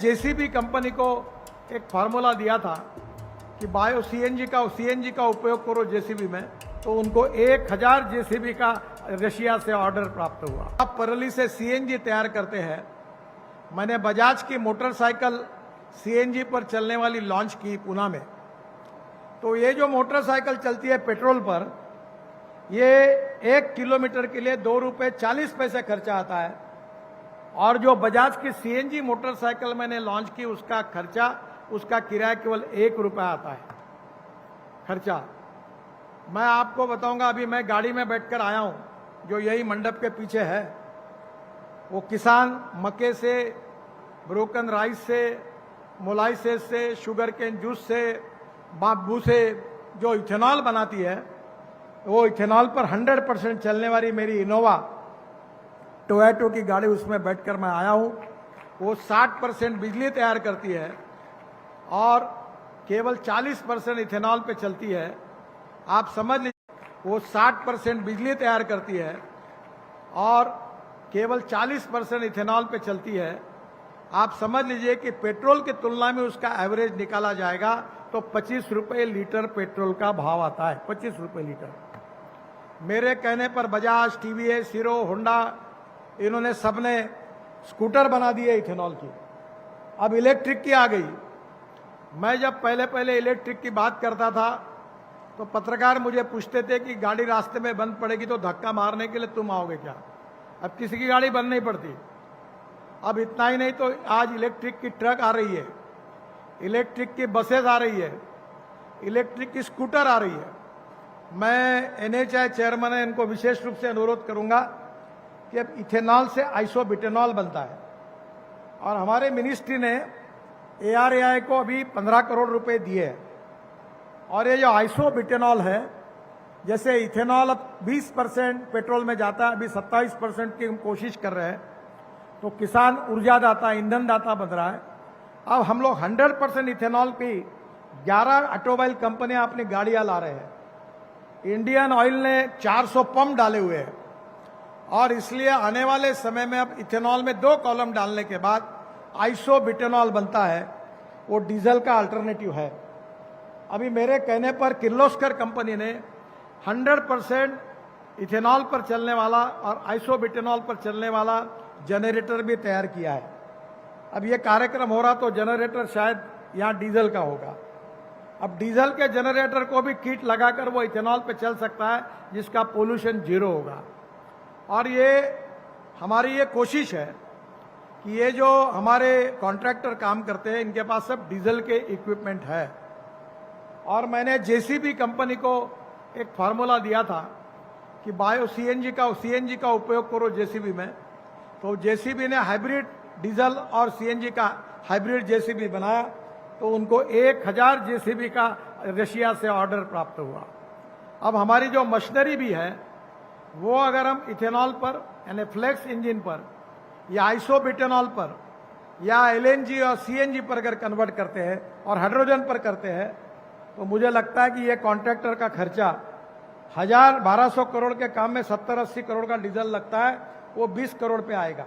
JCB company को एक formula दिया था कि बायो सीएनजी का उपयोग करो जेसीबी में, तो उनको 1000 जेसीबी का रशिया से ऑर्डर प्राप्त हुआ। अब परली से सीएनजी तैयार करते हैं। मैंने बजाज की मोटरसाइकिल सीएनजी पर चलने वाली लॉन्च की पूना में। तो ये जो मोटरसाइकिल चलती है पेट्रोल पर, ये 1 किलोमीटर के लिए 2 रुपये 40 पैसे खर्चा आता है, और जो बजाज की सीएनजी मोटरसाइकिल मैंने लॉन्च की उसका खर्चा, उसका किराया केवल 1 रुपया आता है खर्चा। मैं आपको बताऊंगा, अभी मैं गाड़ी में बैठकर आया हूं जो यही मंडप के पीछे है। वो किसान मक्के से, ब्रोकन राइस से, मोलाइसेस से, शुगर केन जूस से, बाम्बू से जो इथेनॉल बनाती है, वो इथेनॉल पर 100% चलने वाली मेरी इनोवा टोयोटो की गाड़ी, उसमें बैठकर मैं आया हूं। वो 60% बिजली तैयार करती है और केवल 40% इथेनॉल पे चलती है। आप समझ लीजिए, वो 60% बिजली तैयार करती है और केवल 40% इथेनॉल पे चलती है। आप समझ लीजिए कि पेट्रोल की तुलना में उसका एवरेज निकाला जाएगा तो 25 रुपये लीटर पेट्रोल का भाव आता है, 25 रुपये लीटर। मेरे कहने पर बजाज, टीवीएस, हीरो, होंडा, इन्होंने सबने स्कूटर बना दिए इथेनॉल की। अब इलेक्ट्रिक की आ गई। मैं जब पहले इलेक्ट्रिक की बात करता था तो पत्रकार मुझे पूछते थे कि गाड़ी रास्ते में बंद पड़ेगी तो धक्का मारने के लिए तुम आओगे क्या? अब किसी की गाड़ी बंद नहीं पड़ती। अब इतना ही नहीं तो आज इलेक्ट्रिक की ट्रक आ रही है, इलेक्ट्रिक की बसेस आ रही है, इलेक्ट्रिक की स्कूटर आ रही है। मैं एनएचआई चेयरमैन है, इनको विशेष रूप से अनुरोध करूंगा कि अब इथेनॉल से आइसोब्यूटेनॉल बनता है, और हमारे मिनिस्ट्री ने एआरएआई को अभी 15 करोड़ रुपए दिए हैं। और ये जो आइसोब्यूटेनॉल है, जैसे इथेनॉल अब 20% पेट्रोल में जाता है, अभी 27% की हम कोशिश कर रहे हैं, तो किसान ऊर्जा दाता, ईंधन दाता बन रहा है। अब हम लोग 100% इथेनॉल की 11 ऑटोमोबाइल कंपनियां अपनी गाड़ियां ला रहे हैं। इंडियन ऑयल ने 400 पंप डाले हुए हैं, और इसलिए आने वाले समय में अब इथेनॉल में 2 कॉलम डालने के बाद आइसोब्यूटेनॉल बनता है। वो डीजल का अल्टरनेटिव है। अभी मेरे कहने पर किर्लोस्कर कंपनी ने 100% इथेनॉल पर चलने वाला और आइसोब्यूटेनॉल पर चलने वाला जनरेटर भी तैयार किया है। अब ये कार्यक्रम हो रहा तो जनरेटर शायद यहाँ डीजल का होगा। अब डीजल के जनरेटर को भी किट लगाकर वो इथेनॉल पे चल सकता है, जिसका पोल्यूशन 0 होगा। और ये हमारी ये कोशिश है कि ये जो हमारे कॉन्ट्रैक्टर काम करते हैं, इनके पास सब डीजल के इक्विपमेंट है। और मैंने जेसीबी कंपनी को एक फार्मूला दिया था कि बायो सीएनजी का उपयोग करो जेसीबी में, तो जेसीबी ने हाइब्रिड डीजल और सीएनजी का हाइब्रिड जेसीबी बनाया, तो उनको 1000 जेसीबी का रशिया से ऑर्डर प्राप्त हुआ। अब हमारी जो मशीनरी भी है, वो अगर हम इथेनॉल पर यानी फ्लेक्स इंजन पर या आइसोब्यूटेनॉल पर या एलएनजी और सीएनजी पर अगर कन्वर्ट करते हैं और हाइड्रोजन पर करते हैं, तो मुझे लगता है कि ये कॉन्ट्रैक्टर का खर्चा 1200 करोड़ के काम में 70-80 करोड़ का डीजल लगता है, वो 20 करोड़ पे आएगा।